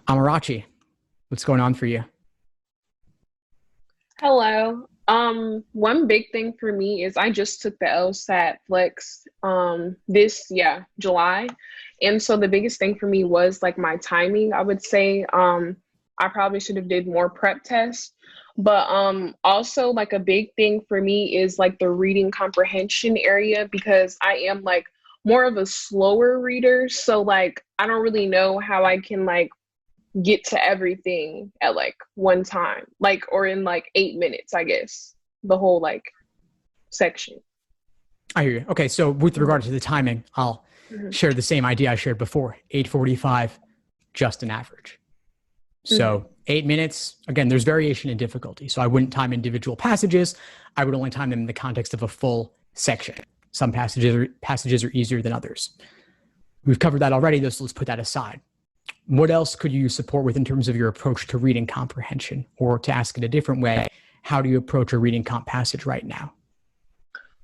Amarachi, what's going on for you? Hello. One big thing for me is I just took the LSAT Flex this July. And so the biggest thing for me was like my timing, I would say. I probably should have did more prep tests. But also like a big thing for me is like the reading comprehension area because I am like more of a slower reader. So like I don't really know how I can like get to everything at like one time, like, or in like 8 minutes, I guess, the whole like section. I hear you. Okay, so with regard Mhm, to the timing, I'll mhm, share the same idea I shared before. 8:45, just an average. mhm. So 8 minutes, again, there's variation in difficulty. So I wouldn't time individual passages. I would only time them in the context of a full section. Some passages are easier than others. We've covered that already, though, so let's put that aside. What else could you support with in terms of your approach to reading comprehension? Or to ask it a different way, how do you approach a reading comp passage right now?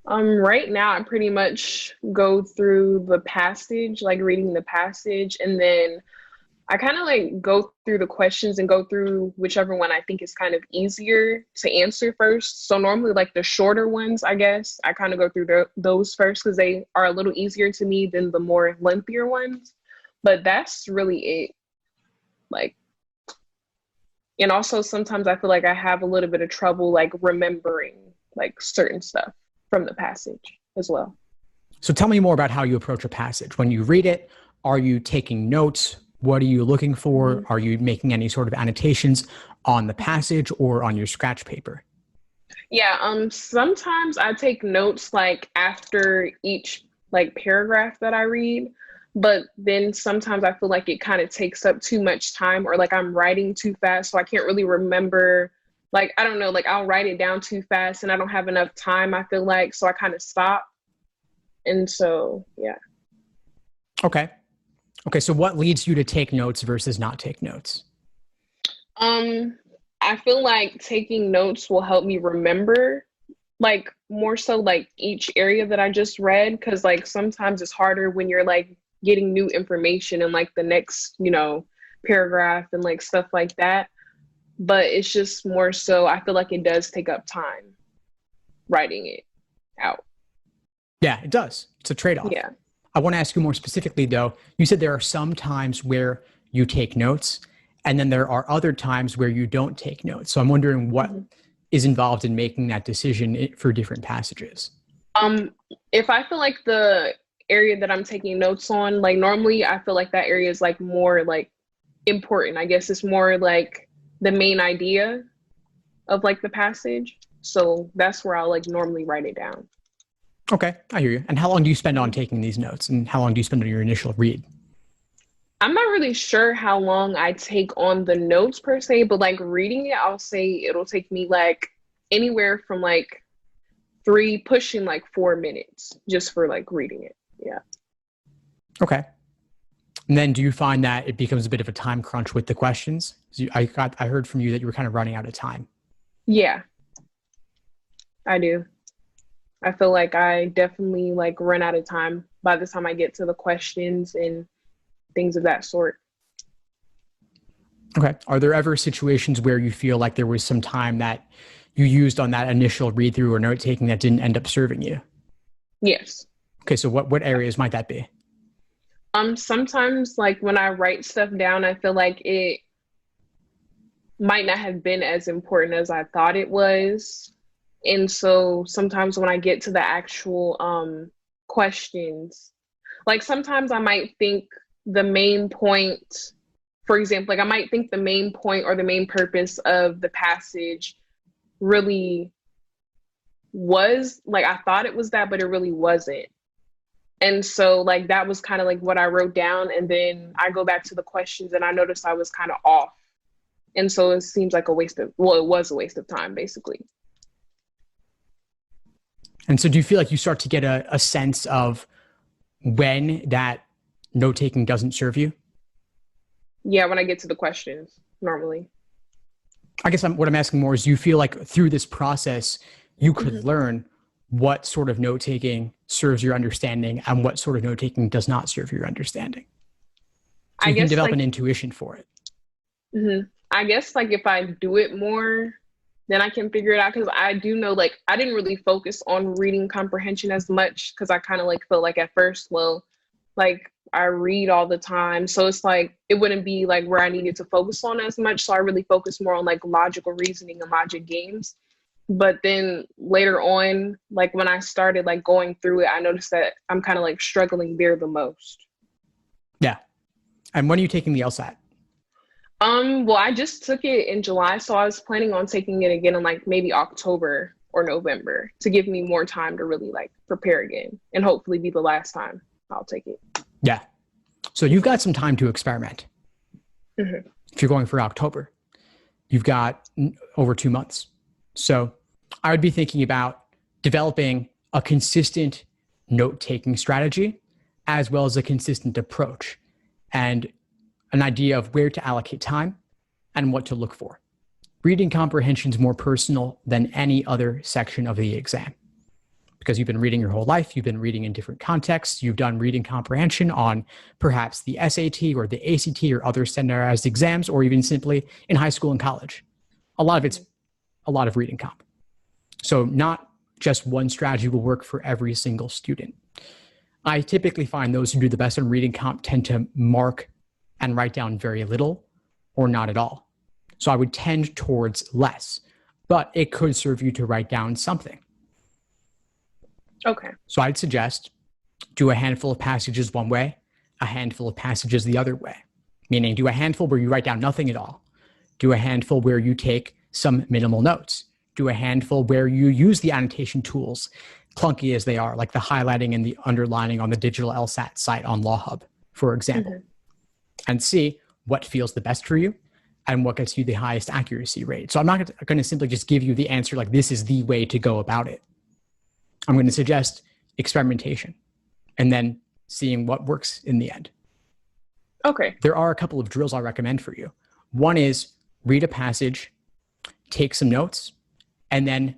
Right now I pretty much go through the passage, like reading the passage, and then I kind of like go through the questions and go through whichever one I think is kind of easier to answer first. So normally like the shorter ones, I guess, I kind of go through those first because they are a little easier to me than the more lengthier ones. But that's really it. Like, and also sometimes I feel like I have a little bit of trouble like remembering like certain stuff from the passage as well. So tell me more about how you approach a passage. When you read it, are you taking notes? What are you looking for? Mhm. Are you making any sort of annotations on the passage or on your scratch paper? Yeah, sometimes I take notes like after each like paragraph that I read, but then sometimes I feel like it kind of takes up too much time or like I'm writing too fast, so I can't really remember. Like, I don't know, like I'll write it down too fast and I don't have enough time, I feel like, so I kind of stop. And so, yeah. Okay. Okay. So what leads you to take notes versus not take notes? Um, I feel like taking notes will help me remember, like more so like each area that I just read, because like sometimes it's harder when you're like getting new information in like the next, paragraph and like stuff like that. But it's just more so I feel like it does take up time writing it out. Yeah, it does. It's a trade off. Yeah. I want to ask you more specifically, though. You said there are some times where you take notes, and then there are other times where you don't take notes. So I'm wondering what Mhm. is involved in making that decision for different passages. Um, if I feel like the area that I'm taking notes on, like normally I feel like that area is like more like important. I guess it's more like the main idea of like the passage. So that's where I'll like normally write it down. Okay, I hear you. And how long do you spend on Mhm. taking these notes? And how long do you spend on your initial read? I'm not really sure how long I take on the notes per se, but like reading it, I'll say it'll take me like anywhere from like three, pushing like 4 minutes just for like reading it. Yeah. Okay. And then do you find that it becomes a bit of a time crunch with the questions? I heard from you that you were kind of running out of time. Yeah, I do. I feel like I definitely like run out of time by the time I get to the questions and things of that sort. Okay. Are there ever situations where you feel like there was some time that you used on that initial read through or note taking that didn't end up serving you? Yes. Okay. So what areas might that be? Sometimes like when I write stuff down, I feel like it might not have been as important as I thought it was. And so sometimes when I get to the actual questions, like sometimes I might think the main point, for example, like I might think the main point or the main purpose of the passage really was like I thought it was that, but it really wasn't. And so like that was kind of like what I wrote down. And then I go back to the questions and I noticed I was kind of off. And so it seems like it was a waste of time basically. And so do you feel like you start to get a sense of when that note taking doesn't serve you? Yeah, when I get to the questions normally. I guess what I'm asking more is, do you feel like through this process, you could Mhm. learn what sort of note taking serves your understanding and what sort of note taking does not serve your understanding? So I you can guess develop an like intuition for it. I guess like if I do it more, then I can figure it out. Because I do know like I didn't really focus on reading comprehension as much because I kind of like felt like at first, well, like I read all the time. So it's like it wouldn't be like where I needed to focus on as much. So I really focused more on like logical reasoning and logic games. But then later on, like when I started like going through it, I noticed that I'm kind of like struggling there the most. Yeah. And when are you taking the LSAT? Well, I just took it in July, so I was planning on taking it again in like maybe October or November to give me more time to really like prepare again and hopefully be the last time I'll take it. Yeah. So you've got some time to experiment. If you're going for October, you've got over 2 months. So I would be thinking about developing a consistent note-taking strategy as well as a consistent approach and an idea of where to allocate time and what to look for. Reading comprehension is more personal than any other section of the exam because you've been reading your whole life. You've been reading in different contexts. You've done reading comprehension on perhaps the SAT or the ACT or other standardized exams, or even simply in high school and college. A lot of it's a lot of reading comp. So not just one strategy will work for every single student. I typically find those who do the best in reading comp tend to mark and write down very little or not at all. So I would tend towards less, but it could serve you to write down something. Okay. So I'd suggest do a handful of passages one way, a handful of passages the other way, meaning do a handful where you write down nothing at all. Do a handful where you take some minimal notes. Do a handful where you use the annotation tools, clunky as they are, like the highlighting and the underlining on the digital LSAT site on LawHub, for example, and see what feels the best for you and what gets you the highest accuracy rate. So I'm not going to simply just give you the answer like this is the way to go about it. I'm going to suggest experimentation and then seeing what works in the end. Okay. There are a couple of drills I recommend for you. One is read a passage, take some notes, and then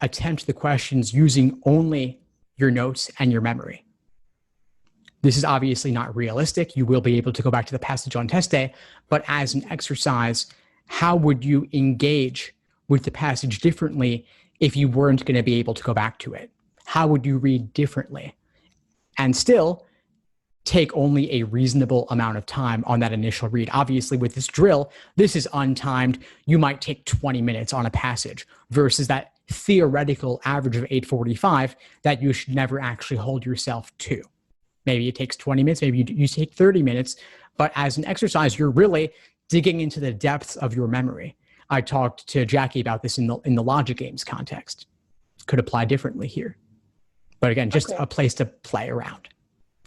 attempt the questions using only your notes and your memory. This is obviously not realistic. You will be able to go back to the passage on test day, but as an exercise, how would you engage with the passage differently if you weren't going to be able to go back to it? How would you read differently? And still take only a reasonable amount of time on that initial read. Obviously, with this drill, this is untimed. You might take 20 minutes on a passage versus that theoretical average of 8:45 that you should never actually hold yourself to. Maybe it takes 20 minutes, maybe you take 30 minutes, but as an exercise, you're really digging into the depths of your memory. I talked to Jackie about this in the logic games context. Could apply differently here. But again, just a place to play around.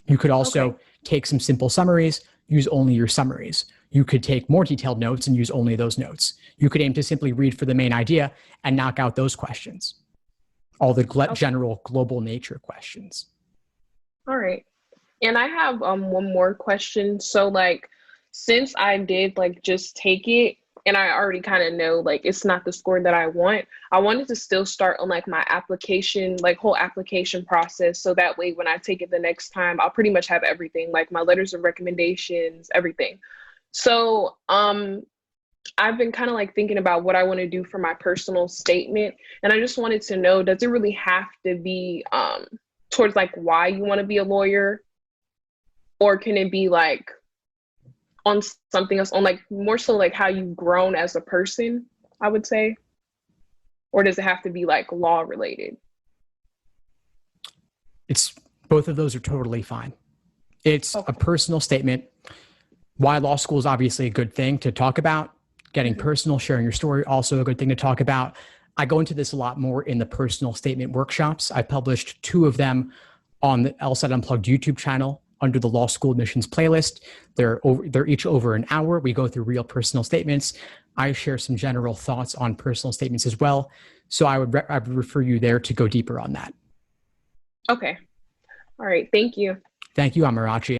You could also take some simple summaries, use only your summaries. You could take more detailed notes and use only those notes. You could aim to simply read for the main idea and knock out those questions. All the general global nature questions. All right. And I have one more question. So like, since I did like just take it and I already kind of know like it's not the score that I wanted to still start on like my application, like whole application process. So that way when I take it the next time, I'll pretty much have everything, like my letters of recommendations, everything. So I've been kind of like thinking about what I want to do for my personal statement. And I just wanted to know, does it really have to be towards like why you want to be a lawyer? Or can it be like on something else, on like more so like how you've grown as a person, I would say? Or does it have to be like law related? It's both of those are totally fine. It's a personal statement. Why law school is obviously a good thing to talk about. Getting personal, sharing your story, also a good thing to talk about. I go into this a lot more in the personal statement workshops. I published 2 of them on the LSAT Unplugged YouTube channel under the law school admissions playlist. They're each over an hour. We go through real personal statements. I share some general thoughts on personal statements as well. So I would refer you there to go deeper on that. Okay. All right. Thank you. Thank you, Amarachi.